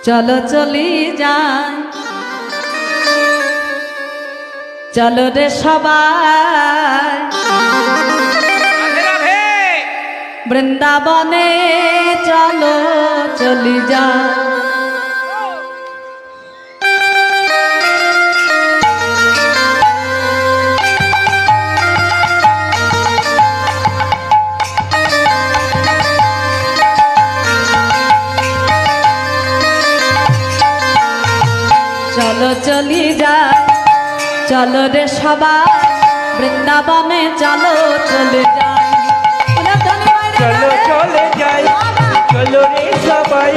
চলো চলি যাই, চলো রে সবাই বৃন্দাবনে, চলো চলি যাই। চলো চলি যাই, চলো রে সবাই বৃন্দাবনে, চলো চলে যাই। চলো চলে যাই, চলো রে সবাই